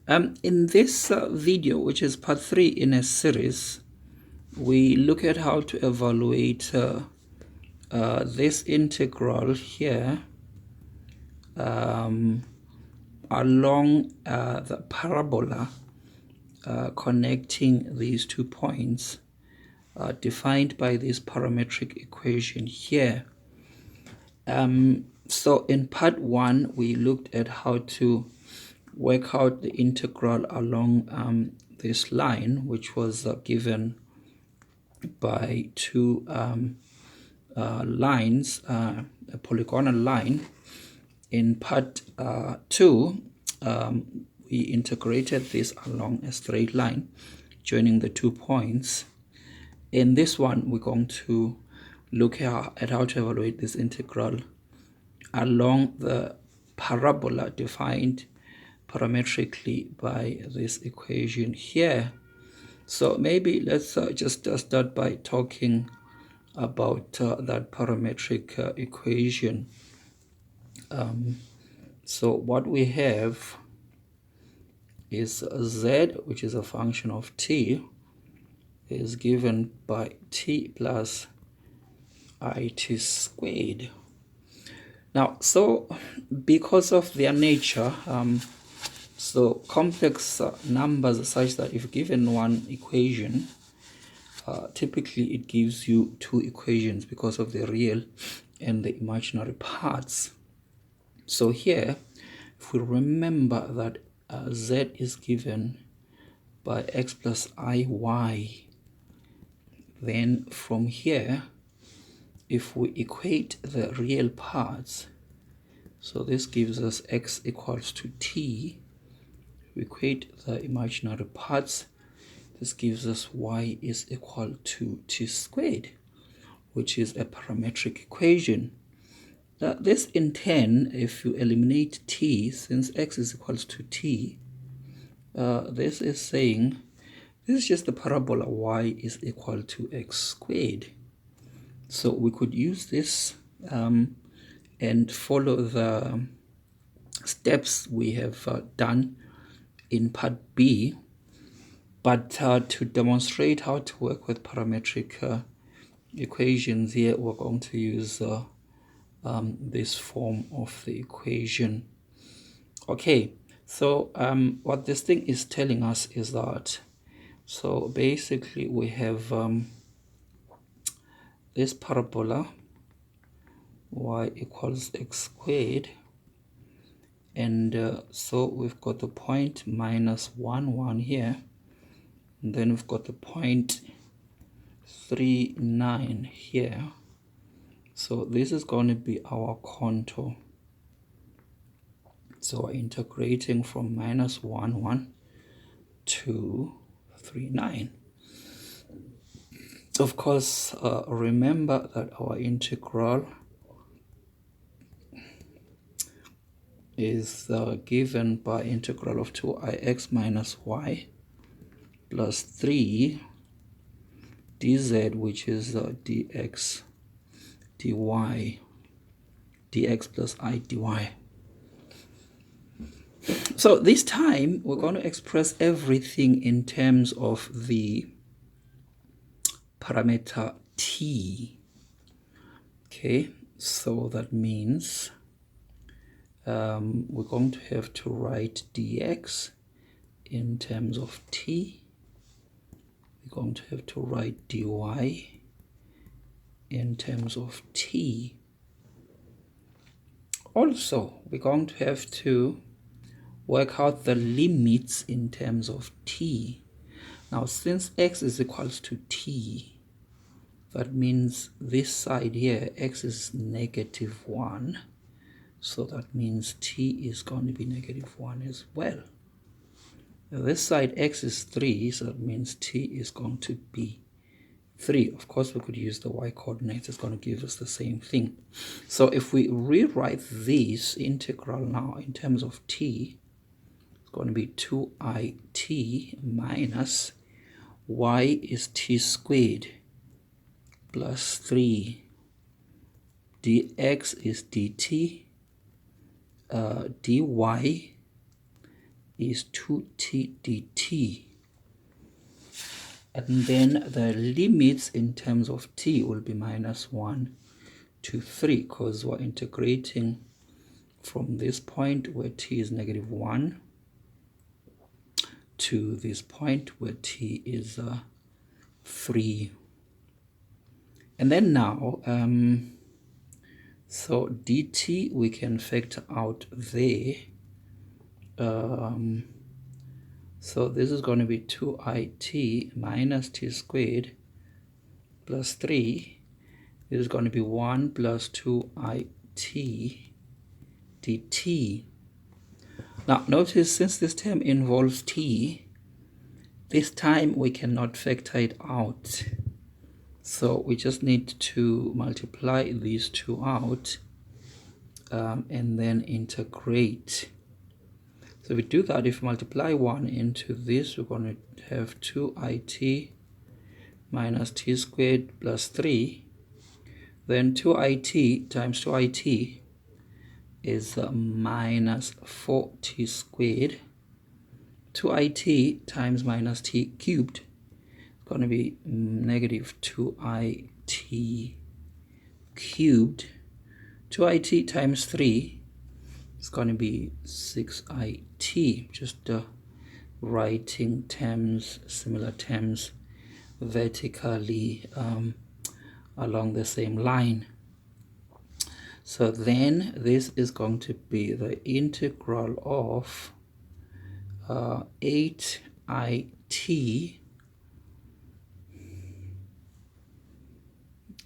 In this video, which is part 3 in a series, we look at how to evaluate this integral here along the parabola connecting these 2 points defined by this parametric equation here. So in part 1, we looked at how to work out the integral along this line, which was given by 2 lines, a polygonal line. In part 2, we integrated this along a straight line, joining the 2 points. In this one, we're going to look at how to evaluate this integral along the parabola defined parametrically by this equation here. So maybe let's just start by talking about that parametric equation. So what we have is z, which is a function of t, is given by t plus it squared. Now, so because of their nature, so complex numbers are such that if given one equation, typically it gives you 2 equations because of the real and the imaginary parts. So here, if we remember that z is given by x plus iy, then from here, if we equate the real parts, so this gives us x equals to t. We equate the imaginary parts, this gives us y is equal to t squared, which is a parametric equation. This in turn, if you eliminate t, since x is equals to t, this is saying this is just the parabola y is equal to x squared. So we could use this and follow the steps we have done in part B, but to demonstrate how to work with parametric equations here, we're going to use this form of the equation. Okay, so what this thing is telling us is that, so basically we have this parabola y equals x squared, and so we've got the point minus 1, 1 here, and then we've got the point 3, 9 here. So this is going to be our contour. So we're integrating from minus 1, 1 to 3, 9. Of course, remember that our integral is given by integral of 2ix minus y plus 3 dz, which is dx dy, dx plus I dy. So this time we're going to express everything in terms of the parameter t. Okay, so that means we're going to have to write dx in terms of t. We're going to have to write dy in terms of t. Also, we're going to have to work out the limits in terms of t. Now, since x is equals to t, that means this side here, x is negative 1. So that means t is going to be negative 1 as well. Now, this side x is 3, so that means t is going to be 3. Of course, we could use the y coordinates. It's going to give us the same thing. So if we rewrite this integral now in terms of t, it's going to be 2it minus y is t squared plus 3 dx is dt dy is 2t dt. And then the limits in terms of t will be minus 1 to 3, because we're integrating from this point where t is negative 1 to this point where t is 3. And then now, so dt we can factor out there. So this is going to be 2it minus t squared plus 3. This is going to be 1 plus 2it dt. Now notice, since this term involves t, this time we cannot factor it out. So we just need to multiply these two out and then integrate. So if we do that, if we multiply 1 into this, we're going to have 2it minus t squared plus 3. Then 2it times 2it is minus 4t squared. 2it times minus t cubed is going to be negative 2it cubed. 2it times 3 is going to be 6it. Just writing terms, similar terms, vertically along the same line. So then this is going to be the integral of 8it.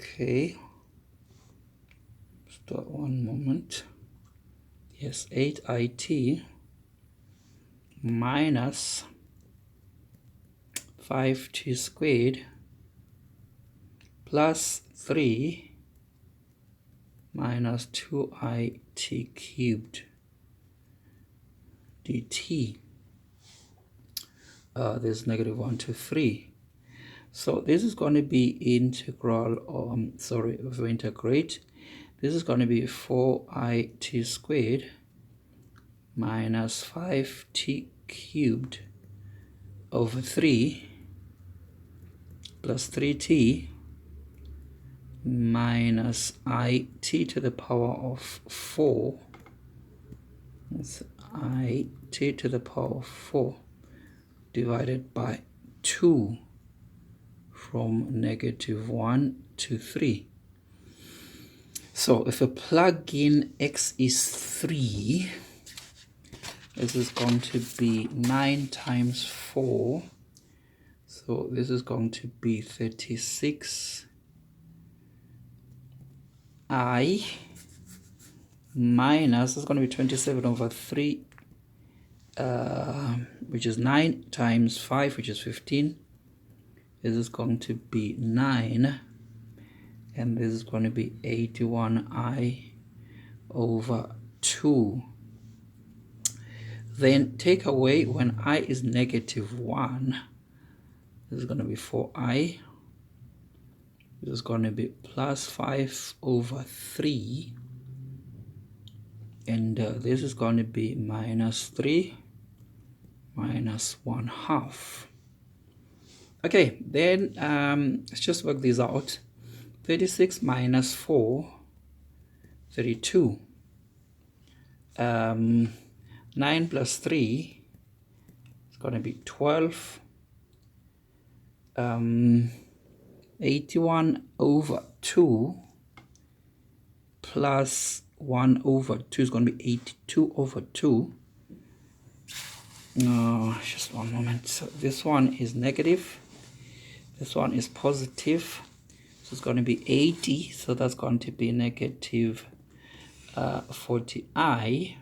Okay, stop one moment. Yes, 8it minus 5t squared plus 3 minus 2it cubed dt. There's negative 1 to 3. So this is going to be integral, if we integrate, this is going to be 4it squared minus 5t cubed over 3 plus 3t minus it to the power of 4. That's it to the power of 4 divided by 2 from negative 1 to 3. So if I plug in x is 3, this is going to be 9 times 4. So this is going to be 36i minus, it's going to be 27 over 3, which is 9 times 5, which is 15. This is going to be 9, and this is going to be 81i over 2. Then take away when I is negative 1. This is going to be 4i. This is going to be plus 5 over 3. And this is going to be minus 3 minus 1/2. Okay, then let's just work this out. 36 minus 4, 32. 9 plus 3 is going to be 12. 81 over 2 plus 1 over 2 is going to be 82 over 2. No, just one moment. So this one is negative. This one is positive. So it's going to be 80. So that's going to be negative 40i.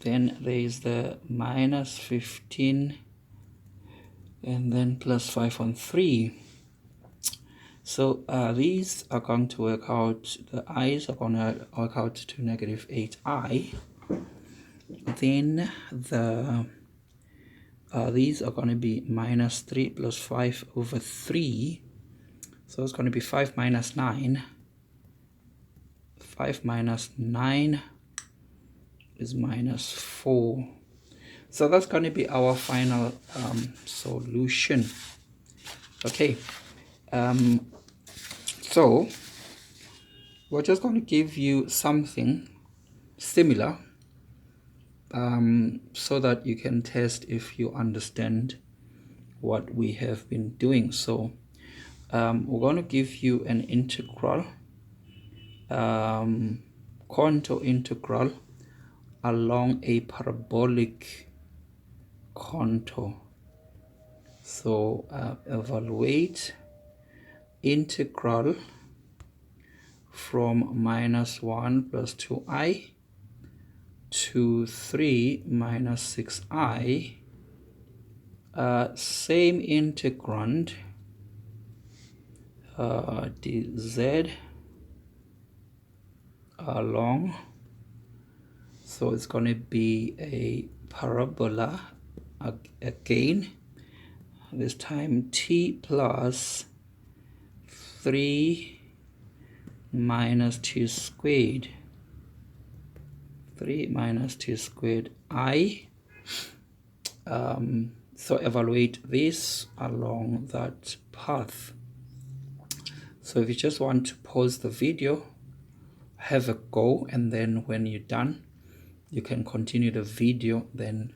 Then there is the minus 15. And then plus 5 on 3. So these are going to work out, the i's are going to work out to negative 8i. Then these are going to be minus 3 plus 5 over 3. So it's going to be 5 minus 9. 5 minus 9 is minus 4. So that's going to be our final solution. Okay, so we're just going to give you something similar so that you can test if you understand what we have been doing. So we're going to give you an integral, contour integral along a parabolic contour. So evaluate integral from -1 plus 2i to 3 minus 6i, same integrand, dz along, so it's going to be a parabola again, this time t plus 3 minus t squared, 3 minus t squared I. So evaluate this along that path. So if you just want to pause the video, have a go, and then when you're done you can continue the video, then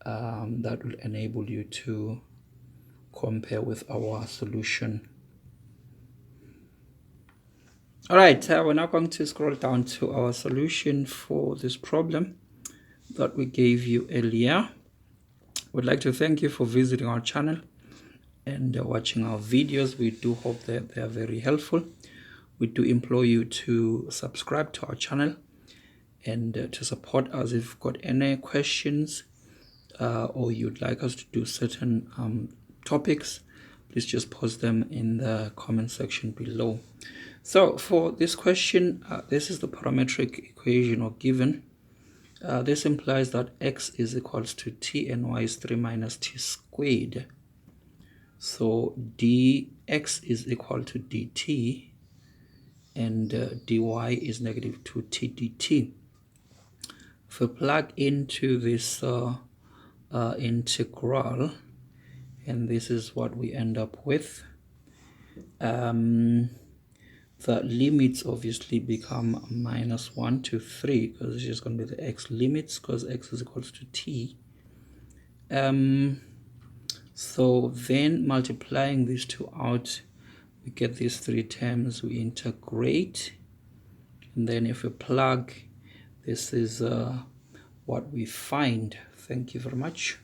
that will enable you to compare with our solution. All right, we're now going to scroll down to our solution for this problem that we gave you earlier. Would like to thank you for visiting our channel and watching our videos. We do hope that they are very helpful. We do implore you to subscribe to our channel and to support us. If you've got any questions or you'd like us to do certain topics, please just post them in the comment section below. So for this question, this is the parametric equation or given. This implies that x is equals to t and y is 3 minus t squared. So dx is equal to dt and dy is negative 2t dt. If we plug into this integral, and this is what we end up with, the limits obviously become -1 to 3, because it's just going to be the x limits, because x is equals to t. So then multiplying these two out, we get these three terms, we integrate, and then if we plug, this is what we find. Thank you very much.